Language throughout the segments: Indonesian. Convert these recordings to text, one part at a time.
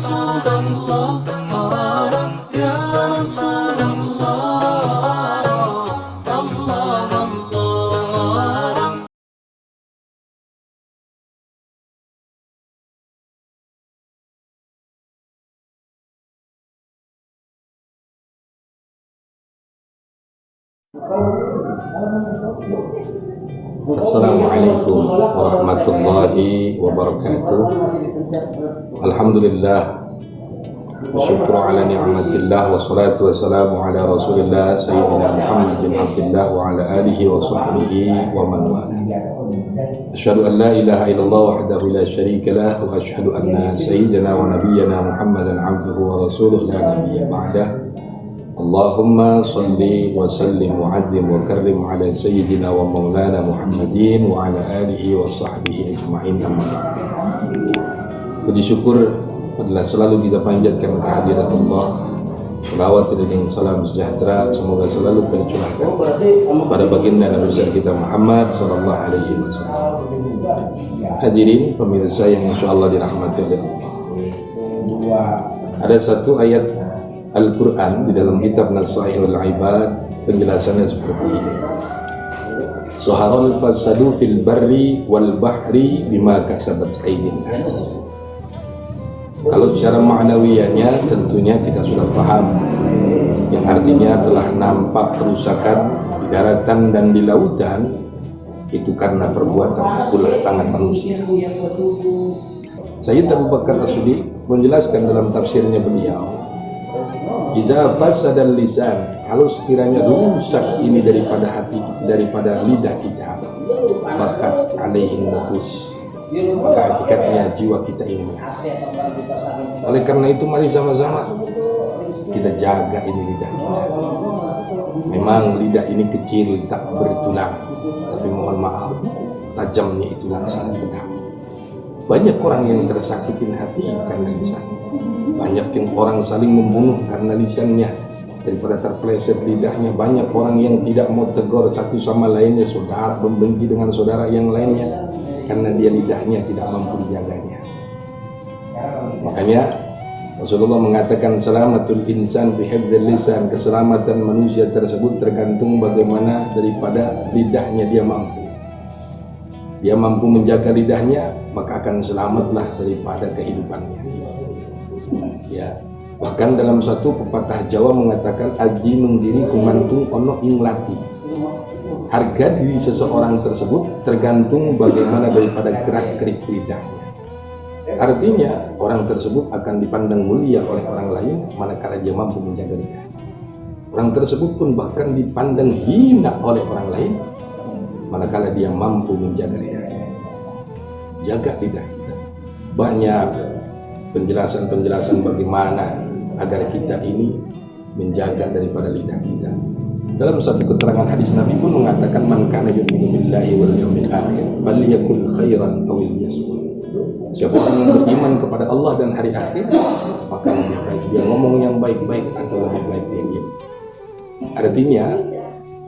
رسول الله يا رسول الله الله الله. Assalamualaikum warahmatullahi wabarakatuh. Alhamdulillah, syukur ala ni'matillah, wassalatu wassalamu ala rasulillah sayyidina Muhammad bin Abdullah wa ala alihi wa sahbihi wa man wala. Asyhadu an la ilaha illallah wahdahu la syarika lah, wa asyhadu anna sayyidina wa nabiyyana Muhammadan abduhu wa rasuluh la nabiyya ba'dah. Allahumma salli wa sallim wa azim wa karrim ala sayyidina wa maulana Muhammadin wa ala alihi wa sahbihi ajma'in, amma ba'd. Puji syukur adalah selalu kita panjatkan kehadirat Allah. Salawat dan salam sejahtera semoga selalu tercurahkan pada baginda Nabi besar kita Muhammad sallallahu alaihi wasallam. Hadirin pemirsa yang insyaallah dirahmati oleh Allah. Ada satu ayat Al-Quran di dalam kitab Nasaihul Ibad, penjelasannya seperti ini. Soharal fasadu fil barri wal bahri bima kasabat aydin nas. Kalau secara ma'nawiyahnya tentunya kita sudah paham, yang artinya telah nampak kerusakan di daratan dan di lautan itu karena perbuatan ulah tangan manusia. Sayyid Abu Bakar As-Siddiq menjelaskan dalam tafsirnya beliau, idza fasadal lisan, kalau sekiranya rusak ini daripada hati, daripada lidah kita, maka alaihin nafus, maka hakikatnya jiwa kita ini menangis. Oleh karena itu mari sama-sama kita jaga ini lidah kita. Memang lidah ini kecil tak bertulang, tapi mohon maaf tajamnya itulah sangat pedang. Banyak orang yang tersakitin hati karena lisan. Banyak yang orang saling membunuh karena lisannya. Daripada terpleset lidahnya, banyak orang yang tidak mau tegur satu sama lainnya, saudara membenci dengan saudara yang lainnya karena dia lidahnya tidak mampu menjaganya. Makanya Rasulullah mengatakan selamatul insan fi hifdzil lisan, keselamatan manusia tersebut tergantung bagaimana daripada lidahnya dia mampu. Dia mampu menjaga lidahnya, maka akan selamatlah daripada kehidupannya. Ya, bahkan dalam satu pepatah Jawa mengatakan aji mengdiri kumantung ono inglati. Harga diri seseorang tersebut tergantung bagaimana daripada gerak-gerik lidahnya. Artinya orang tersebut akan dipandang mulia oleh orang lain manakala dia mampu menjaga lidahnya. Orang tersebut pun bahkan dipandang hina oleh orang lain manakala dia mampu menjaga lidahnya. Jaga lidah kita. Banyak penjelasan-penjelasan bagaimana agar kita ini menjaga daripada lidah kita. Dalam satu keterangan hadis Nabi pun mengatakan man kana yu'minu billahi wal yawmil akhir falyakul khairan aw liyasmut. Siapa orang yang beriman kepada Allah dan hari akhir, maka lebih baik dia ngomong yang baik-baik atau lebih baik dia diam. Artinya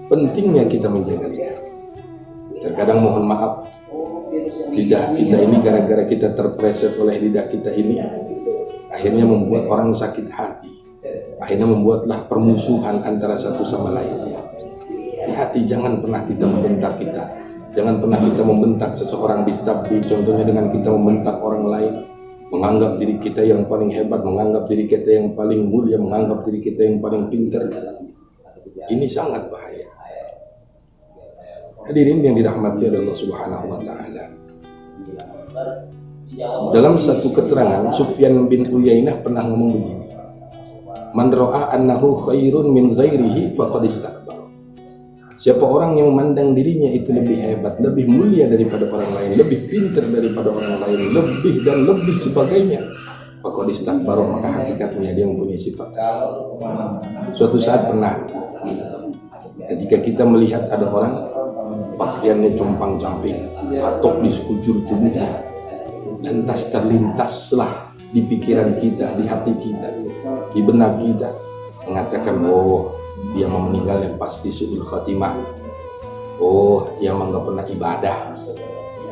pentingnya kita menjaga lidah. Terkadang mohon maaf, lidah kita ini gara-gara kita terpreset oleh lidah kita ini akhirnya membuat orang sakit hati, akhirnya membuatlah permusuhan antara satu sama lain. Hati jangan pernah kita membentak kita, jangan pernah kita membentak seseorang bisabbi, contohnya dengan kita membentak orang lain, menganggap diri kita yang paling hebat, menganggap diri kita yang paling mulia, menganggap diri kita yang paling pintar. Ini sangat bahaya. Hadirin yang dirahmati Allah Subhanahu wa taala. Dalam satu keterangan Sufyan bin Uyainah pernah ngomong begini, man ra'a annahu khairun min ghairihi faqad istakbara. Siapa orang yang memandang dirinya itu lebih hebat, lebih mulia daripada orang lain, lebih pintar daripada orang lain, lebih dan lebih sebagainya, faqad istakbara, maka hakikatnya dia mempunyai sifat. Suatu saat pernah ketika kita melihat ada orang pakaiannya compang-camping, tatok di sekujur tubuhnya, lantas terlintaslah di pikiran kita, di hati kita, di benak kita, mengatakan, oh dia mau meninggalnya pasti su'ul khatimah, oh dia mah nggak pernah ibadah,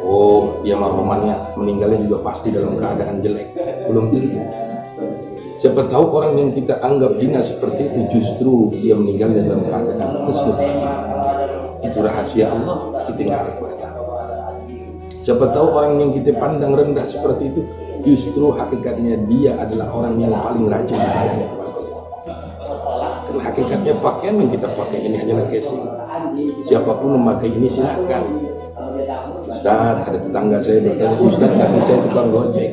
oh dia mah romannya meninggalnya juga pasti dalam keadaan jelek. Belum tentu. Siapa tahu orang yang kita anggap hina seperti itu justru dia meninggal dalam keadaan husnul khatimah. Itu rahasia Allah, kita nggak ada pernah tahu. Siapa tahu orang yang kita pandang rendah seperti itu justru hakikatnya dia adalah orang yang paling rajin ibadahnya kepada Allah. Karena hakikatnya pakaian yang kita pakai ini hanyalah casing. Siapapun memakai ini silahkan. Ustaz, ada tetangga saya bertanya, Ustaz kaki saya tukang gojek.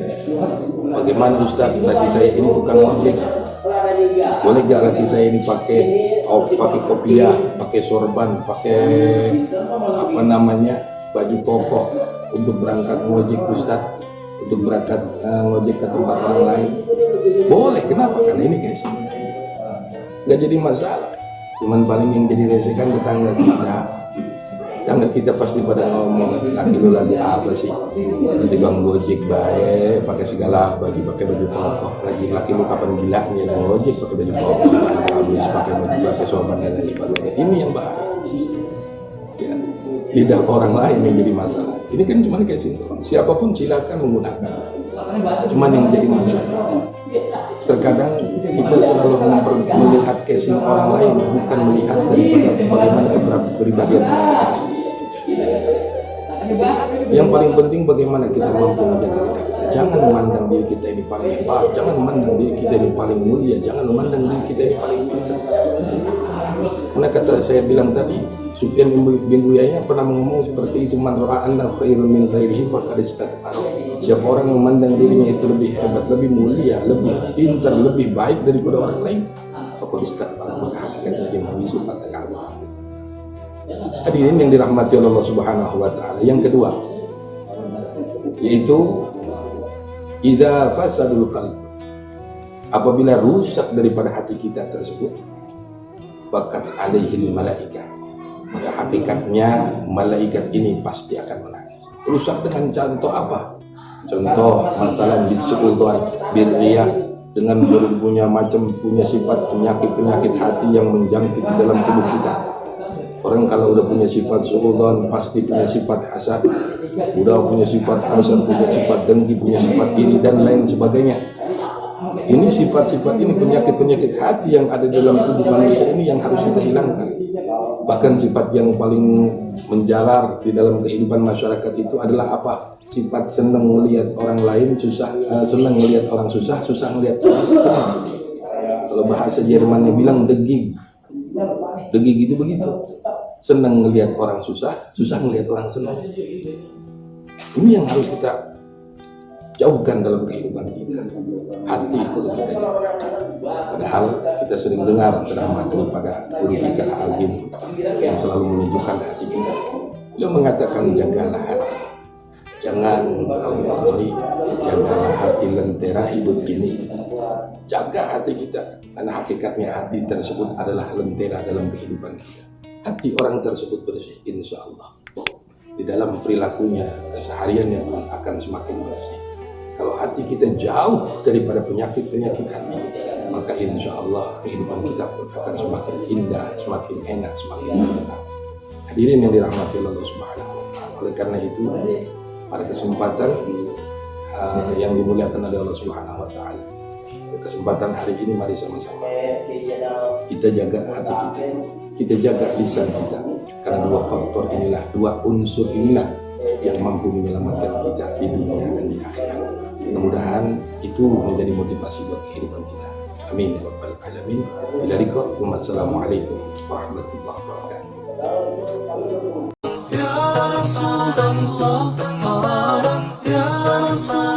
Bagaimana Ustaz, kaki saya ini tukang ojek? Boleh gak kaki saya ini pakai kopiah, pakai sorban, pakai baju koko untuk berangkat ngojek Ustaz, untuk berangkat ngojek ke tempat orang lain? Boleh, kenapa? Karena ini casing. Gak jadi masalah. Cuman paling yang jadi resek kan tetangga kita. Tetangga kita pasti pada ngomong, laki lu lagi apa sih? Tadi bang gojek baik, pakai segala pakai baju kokoh. Laki lu kapan gilanya ngojek pakai baju kokoh, habis pakai sorban dan lain sebagainya. Ini yang bahaya. Ya, lidah orang lain yang jadi masalah. Ini kan cuma casing. Siapapun silakan menggunakan. Cuman yang jadi masalah, terkadang kita selalu melihat casing orang lain, bukan melihat daripada bagaimana kepribadian mereka sendiri. Yang paling penting bagaimana kita mampu menjaga lidah kita. Jangan memandang diri kita ini paling hebat, jangan memandang diri kita ini paling mulia, jangan memandang diri kita ini paling pintar. Karena kata saya bilang tadi, Sufyan bin Uyainah pernah ngomong seperti itu, man ra'a annahu khairun min ghairihi faqad istakbara. Siapa orang yang memandang dirinya itu lebih hebat, lebih mulia, lebih pintar, lebih baik daripada orang lain, faqad istakbara, maka hakikatnya dia memiliki sifat takabur. Hadirin yang dirahmati Allah Subhanahu wa taala. Yang kedua yaitu idza fasadul qalb, apabila rusak daripada hati kita tersebut, bakat alaihil malaika, maka hakikatnya malaikat ini pasti akan menangis. Rusak dengan contoh apa? Contoh masalah bisu'udhan birriyah, dengan punya sifat penyakit hati yang menjangkit di dalam tubuh kita. Orang kalau udah punya sifat su'udhan pasti punya sifat hasad, udah punya sifat hasad, punya sifat dengki, punya sifat iri dan lain sebagainya. Ini sifat-sifat ini, penyakit-penyakit hati yang ada dalam tubuh manusia ini yang harus kita hilangkan. Bahkan sifat yang paling menjalar di dalam kehidupan masyarakat itu adalah apa? Sifat senang melihat orang lain susah, senang melihat orang susah, susah melihat orang senang. Kalau bahasa Jermannya bilang degig. Degig itu begitu. Senang melihat orang susah, susah melihat orang senang. Ini yang harus kita jauhkan dalam kehidupan kita. Hati itu kita jaga. Padahal kita sering dengar ceramah daripada guru kita Agim yang selalu menunjukkan hati kita. Beliau mengatakan jagalah hati, jangan kau kotori, jagalah hati lentera hidup ini. Jaga hati kita, karena hakikatnya hati tersebut adalah lentera dalam kehidupan kita. Hati orang tersebut bersih, insya Allah di dalam perilakunya, kesehariannya pun akan semakin bersih. Kalau hati kita jauh daripada penyakit-penyakit hati, maka insya Allah kehidupan kita pun akan semakin indah, semakin enak, semakin tenang. Hadirin yang dirahmati Allah Subhanahu wa taala. Oleh karena itu, pada kesempatan yang dimuliakan oleh Allah Subhanahu wa taala, kesempatan hari ini mari sama-sama kita jaga hati kita jaga lisan kita, karena dua faktor inilah, dua unsur inilah yang mampu menyelamatkan kita di dunia dan di akhirat. Mudah-mudahan itu menjadi motivasi buat kehidupan kita. Amin ya rabbal alamin. Wassalamualaikum warahmatullahi wabarakatuh. Ya Rasulullah, ya Rasulullah.